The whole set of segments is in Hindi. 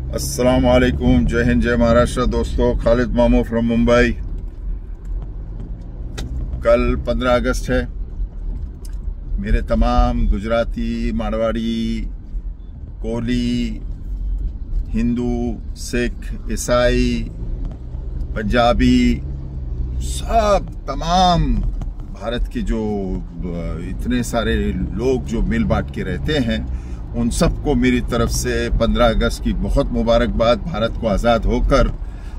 अस्सलाम वालेकुम, जय हिंद, जय महाराष्ट्र। दोस्तों, खालिद मामू फ्रॉम मुंबई। कल 15 अगस्त है। मेरे तमाम गुजराती, मारवाड़ी, कोली, हिंदू, सिख, ईसाई, पंजाबी, सब तमाम भारत के जो इतने सारे लोग जो मिल बांट के रहते हैं, उन सबको मेरी तरफ से 15 अगस्त की बहुत मुबारकबाद। भारत को आज़ाद होकर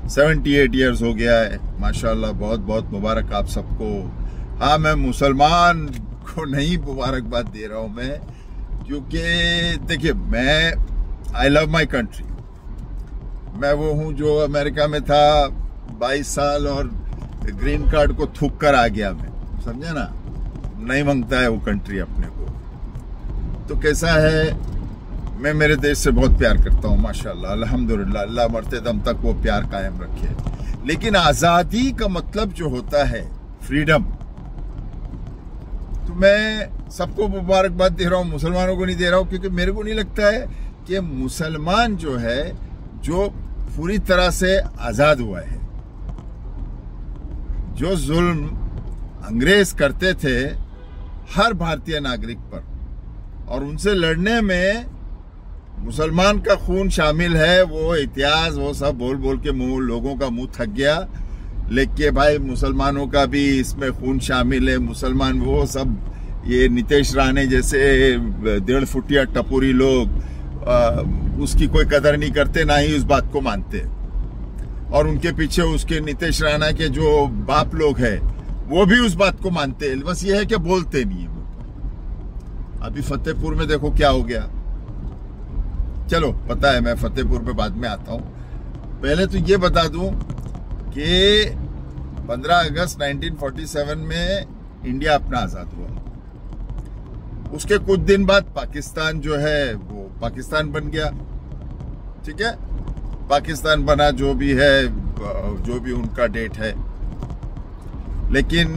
78 इयर्स हो गया है, माशाल्लाह। बहुत बहुत मुबारक आप सबको। हाँ, मैं मुसलमान को नहीं मुबारकबाद दे रहा हूँ मैं, क्योंकि देखिए, आई लव माई कंट्री। मैं वो हूँ जो अमेरिका में था 22 साल और ग्रीन कार्ड को थूक कर आ गया। मैं समझे ना, नहीं मांगता है वो कंट्री अपने को। तो कैसा है, मैं मेरे देश से बहुत प्यार करता हूँ, माशाल्लाह, अल्हम्दुलिल्लाह। अल्लाह मरते दम तक वो प्यार कायम रखे। लेकिन आज़ादी का मतलब जो होता है फ्रीडम, तो मैं सबको मुबारकबाद दे रहा हूँ, मुसलमानों को नहीं दे रहा हूँ, क्योंकि मेरे को नहीं लगता है कि मुसलमान जो है जो पूरी तरह से आज़ाद हुआ है। जो जुल्म अंग्रेज करते थे हर भारतीय नागरिक पर, और उनसे लड़ने में मुसलमान का खून शामिल है, वो इतिहास वो सब बोल बोल के लोगों का मुंह थक गया। लेकिन भाई, मुसलमानों का भी इसमें खून शामिल है। मुसलमान वो सब, ये नीतीश राणे जैसे 1.5 फुटिया टपोरी लोग उसकी कोई कदर नहीं करते, ना ही उस बात को मानते। और उनके पीछे उसके नीतीश राणा के जो बाप लोग हैं, वो भी उस बात को मानते हैं, बस ये है कि बोलते नहीं है। अभी फतेहपुर में देखो क्या हो गया। चलो, पता है, मैं फतेहपुर पे बाद में आता हूं। पहले तो ये बता दूं कि 15 अगस्त 1947 में इंडिया अपना आजाद हुआ। उसके कुछ दिन बाद पाकिस्तान जो है वो पाकिस्तान बन गया। ठीक है, पाकिस्तान बना, जो भी है, जो भी उनका डेट है। लेकिन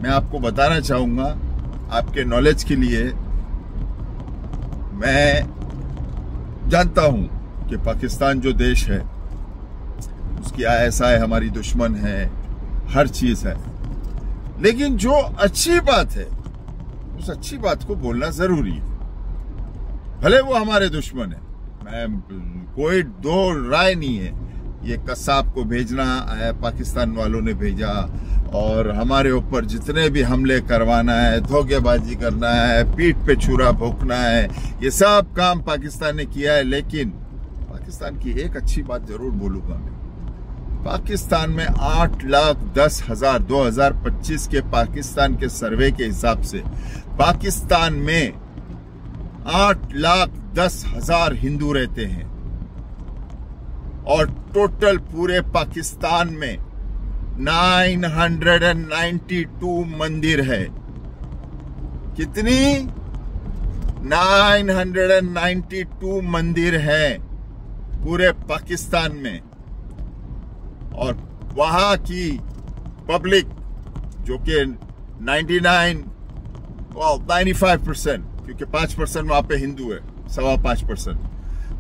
मैं आपको बताना चाहूंगा, आपके नॉलेज के लिए, मैं जानता हूं कि पाकिस्तान जो देश है उसकी ISI हमारी दुश्मन है, हर चीज है। लेकिन जो अच्छी बात है, उस अच्छी बात को बोलना जरूरी है, भले वो हमारे दुश्मन है। कोई दो राय नहीं है। ये कसाब को भेजना पाकिस्तान वालों ने भेजा, और हमारे ऊपर जितने भी हमले करवाना है, धोखेबाजी करना है, पीठ पे छुरा भोंकना है, ये सब काम पाकिस्तान ने किया है। लेकिन पाकिस्तान की एक अच्छी बात जरूर बोलूंगा मैं। पाकिस्तान में 8,10,000 2025 के पाकिस्तान के सर्वे के हिसाब से पाकिस्तान में 8,10,000 हिंदू रहते हैं, और टोटल पूरे पाकिस्तान में 992 मंदिर है। कितनी? 992 मंदिर है पूरे पाकिस्तान में। और वहां की पब्लिक जो कि 95%, क्योंकि 5% वहां पे हिंदू है, 5.25%,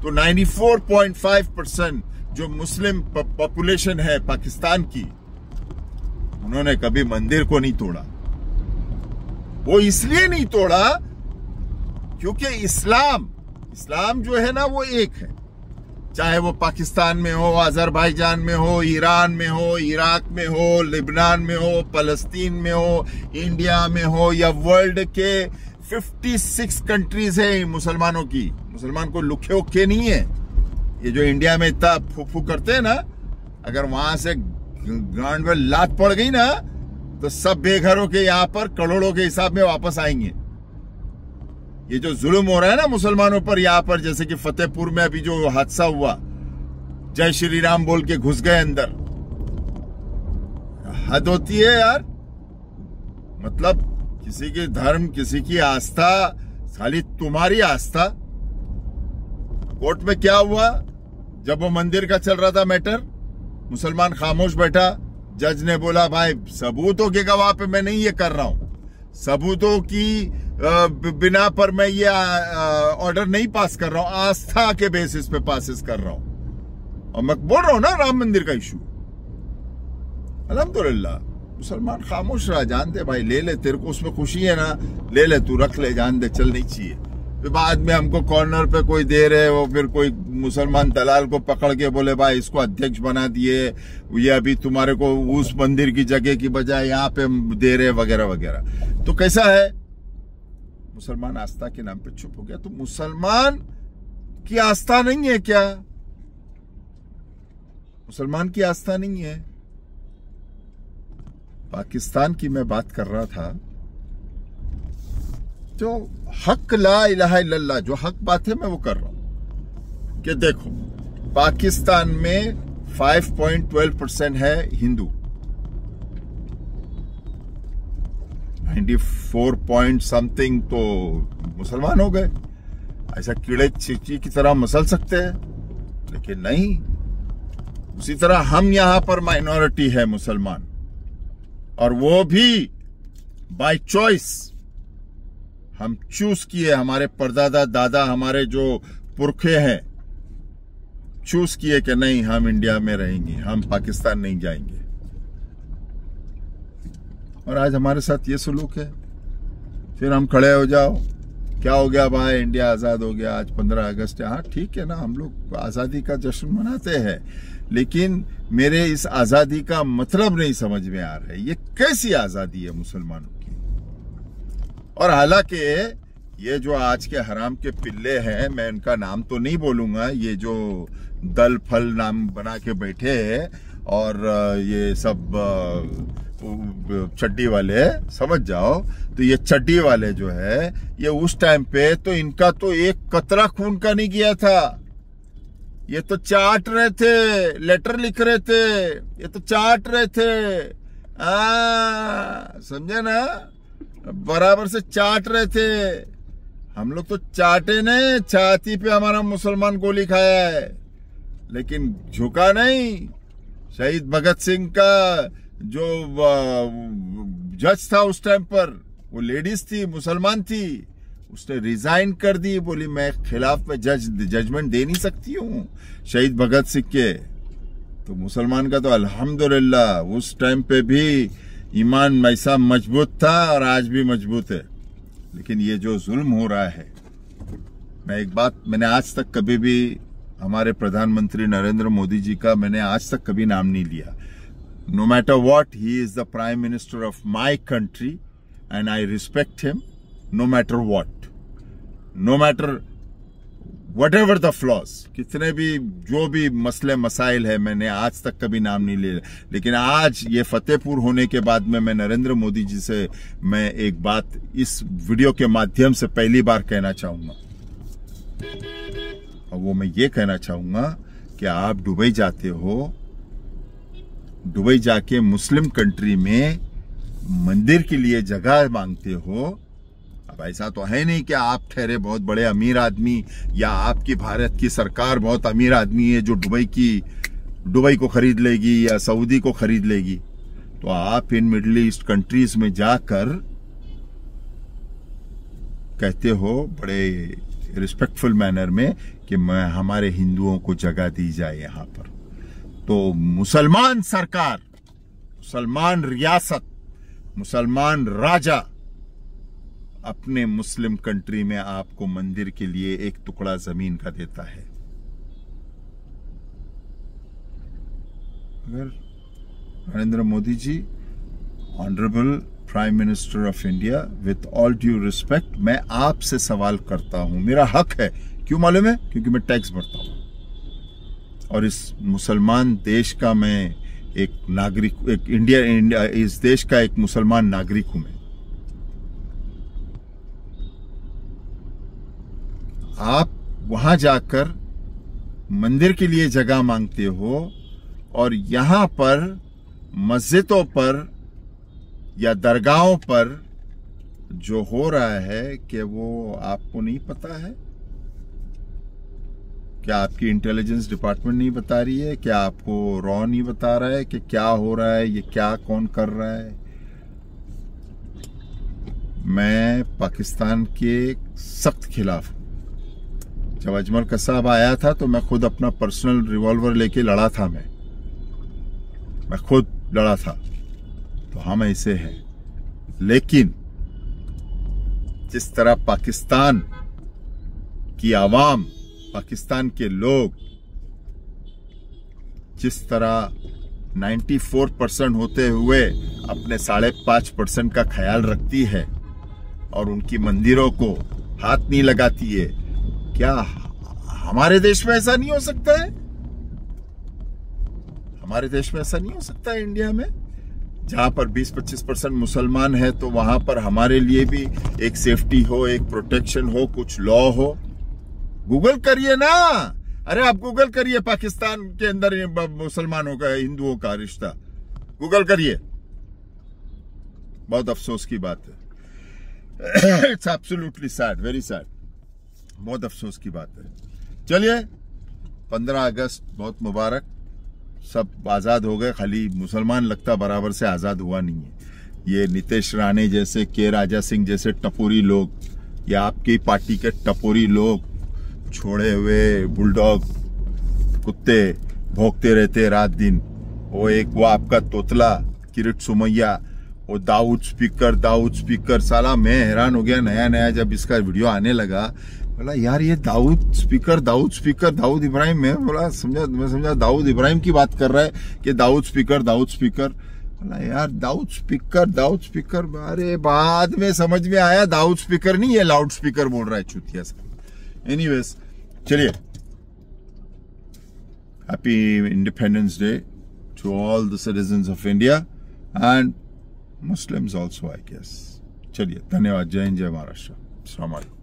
तो 94.5% जो मुस्लिम पॉपुलेशन है पाकिस्तान की, उन्होंने कभी मंदिर को नहीं तोड़ा। वो इसलिए नहीं तोड़ा क्योंकि इस्लाम जो है ना, वो एक है। चाहे वो पाकिस्तान में हो, अजरबैजान में हो, ईरान में हो, इराक में हो, लिबनान में हो, फलस्तीन में हो, इंडिया में हो, या वर्ल्ड के 56 कंट्रीज है मुसलमानों की। मुसलमान को लुखे उखे नहीं है। ये जो इंडिया में इतना फूफू करते हैं ना, अगर वहां से गांड में लात पड़ गई ना, तो सब बेघरों के यहाँ पर करोड़ों के हिसाब में वापस आएंगे। ये जो जुल्म हो रहा है ना मुसलमानों पर यहाँ पर, जैसे कि फतेहपुर में अभी जो हादसा हुआ, जय श्री राम बोल के घुस गए अंदर, हद होती है यार। मतलब किसी के धर्म, किसी की आस्था, खाली तुम्हारी आस्था। कोर्ट में क्या हुआ जब वो मंदिर का चल रहा था मैटर? मुसलमान खामोश बैठा, जज ने बोला भाई सबूतों के गवाह पे मैं नहीं ये कर रहा हूं, सबूतों की बिना पर मैं ये ऑर्डर नहीं पास कर रहा हूं, आस्था के बेसिस पे पासिस कर रहा हूं। और मैं बोल रहा हूं ना राम मंदिर का इशू, अल्हम्दुलिल्लाह मुसलमान खामोश रहा, जान दे भाई, ले ले, तेरे को उसमें खुशी है ना, ले ले, तू रख ले, जान दे, चल नहीं चाहिए। फिर बाद में हमको कॉर्नर पे कोई दे रहे वो, फिर कोई मुसलमान दलाल को पकड़ के बोले भाई इसको अध्यक्ष बना दिए, ये अभी तुम्हारे को उस मंदिर की जगह की बजाय यहाँ पे दे रहे वगैरह वगैरह। तो कैसा है, मुसलमान आस्था के नाम पे चुप हो गया। तो मुसलमान की आस्था नहीं है क्या? मुसलमान की आस्था नहीं है। पाकिस्तान की मैं बात कर रहा था, जो हक ला इलाहा इल्लल्लाह, जो हक बात है मैं वो कर रहा हूं कि देखो पाकिस्तान में 5.12% है हिंदू, 94 पॉइंट समथिंग तो मुसलमान हो गए। ऐसा कीड़े चींटी की तरह मसल सकते हैं, लेकिन नहीं। उसी तरह हम यहां पर माइनॉरिटी है मुसलमान, और वो भी बाय चॉइस हम चूज किए, हमारे परदादा दादा, हमारे जो पुरखे हैं, चूज किए कि नहीं हम इंडिया में रहेंगे, हम पाकिस्तान नहीं जाएंगे। और आज हमारे साथ ये सलूक है। फिर हम खड़े हो जाओ, क्या हो गया भाई, इंडिया आजाद हो गया, आज 15 अगस्त है। हाँ ठीक है ना, हम लोग आजादी का जश्न मनाते हैं, लेकिन मेरे इस आजादी का मतलब नहीं समझ में आ रहा है। ये कैसी आजादी है मुसलमानों की? और हालांकि ये जो आज के हराम के पिल्ले हैं, मैं इनका नाम तो नहीं बोलूंगा, ये जो दल फल नाम बना के बैठे हैं और ये सब चड्डी वाले, समझ जाओ, तो ये चड्डी वाले जो है, ये उस टाइम पे तो इनका तो एक कतरा खून का नहीं गया था। ये तो चाट रहे थे, लेटर लिख रहे थे, ये तो चाट रहे थे, समझे ना, बराबर से चाट रहे थे। हम लोग तो चाटे नहीं, छाती पे हमारा मुसलमान गोली खाया है, लेकिन झुका नहीं। शहीद भगत सिंह का जो जज था उस टाइम पर, वो लेडीज थी, मुसलमान थी, उसने रिजाइन कर दी, बोली मैं खिलाफ में जजमेंट दे नहीं सकती हूँ शहीद भगत सिंह के। तो मुसलमान का तो अल्हम्दुलिल्लाह उस टाइम पे भी ईमान ऐसा मजबूत था और आज भी मजबूत है। लेकिन ये जो जुल्म हो रहा है, मैं एक बात, मैंने आज तक कभी भी हमारे प्रधानमंत्री नरेंद्र मोदी जी का मैंने आज तक कभी नाम नहीं लिया। No matter what, he is the prime minister of my country and I respect him no matter what, no matter whatever the flaws, कितने भी जो भी मसले मसाइल है, मैंने आज तक कभी नाम नहीं लिया। लेकिन आज ये फतेहपुर होने के बाद में मैं नरेंद्र मोदी जी से मैं एक बात इस वीडियो के माध्यम से पहली बार कहना चाहूंगा, और वो मैं ये कहना चाहूंगा कि आप दुबई जाते हो, दुबई जाके मुस्लिम कंट्री में मंदिर के लिए जगह मांगते हो। अब ऐसा तो है नहीं कि आप ठहरे बहुत बड़े अमीर आदमी, या आपकी भारत की सरकार बहुत अमीर आदमी है जो दुबई को खरीद लेगी या सऊदी को खरीद लेगी। तो आप इन मिडिल ईस्ट कंट्रीज में जाकर कहते हो बड़े रिस्पेक्टफुल मैनर में कि मैं हमारे हिंदुओं को जगह दी जाए यहां पर। तो मुसलमान सरकार, मुसलमान रियासत, मुसलमान राजा अपने मुस्लिम कंट्री में आपको मंदिर के लिए एक टुकड़ा जमीन का देता है। अगर Narendra Modi ji, honourable prime minister of India, with all due respect, मैं आपसे सवाल करता हूं, मेरा हक है, क्यों मालूम है? क्योंकि मैं टैक्स भरता हूं और इस मुसलमान देश का मैं एक नागरिक, एक इंडिया इस देश का एक मुसलमान नागरिक हूं मैं। आप वहां जाकर मंदिर के लिए जगह मांगते हो और यहां पर मस्जिदों पर या दरगाहों पर जो हो रहा है कि वो आपको नहीं पता है? क्या आपकी इंटेलिजेंस डिपार्टमेंट नहीं बता रही है? क्या आपको रॉ नहीं बता रहा है कि क्या हो रहा है, ये क्या कौन कर रहा है? मैं पाकिस्तान के सख्त खिलाफ हूं। जब अजमल कसाब आया था तो मैं खुद अपना पर्सनल रिवॉल्वर लेके लड़ा था, मैं खुद लड़ा था। तो हम ऐसे हैं। लेकिन जिस तरह पाकिस्तान की आवाम, पाकिस्तान के लोग जिस तरह 94% होते हुए अपने 5.5% का ख्याल रखती है और उनकी मंदिरों को हाथ नहीं लगाती है, क्या हमारे देश में ऐसा नहीं हो सकता है? हमारे देश में ऐसा नहीं हो सकता है? इंडिया में जहां पर 20-25% मुसलमान है तो वहां पर हमारे लिए भी एक सेफ्टी हो, एक प्रोटेक्शन हो, कुछ लॉ हो। गूगल करिए ना, अरे आप गूगल करिए पाकिस्तान के अंदर मुसलमानों का, हिंदुओं का रिश्ता, गूगल करिए। बहुत अफसोस की बात है। It's absolutely sad, very sad, बहुत अफसोस की बात है। चलिए, 15 अगस्त बहुत मुबारक। सब आजाद हो गए, खाली मुसलमान लगता बराबर से आजाद हुआ नहीं है। ये नीतीश राणे जैसे, के राजा सिंह जैसे टपोरी लोग, या आपकी पार्टी के टपोरी लोग, छोड़े हुए बुलडॉग कुत्ते भौंकते रहते रात दिन। वो आपका तोतला किरीट सुमैया, वो दाऊद स्पीकर, साला मैं हैरान हो गया नया जब इसका वीडियो आने लगा। बोला यार ये दाऊद स्पीकर दाऊद इब्राहिम, मैं समझा दाऊद इब्राहिम की बात कर रहा है कि दाऊद स्पीकर। बोला यार दाऊद स्पीकर, अरे बाद में समझ में आया दाऊद स्पीकर नहीं, ये लाउड स्पीकर बोल रहा है चुतिया सा। एनीवेज, चलिए, happy independence day to all the citizens of India and Muslims also, I guess. चलिए, धन्यवाद। जय हिंद, जय महाराष्ट्र। अस्सलाम वालेकुम।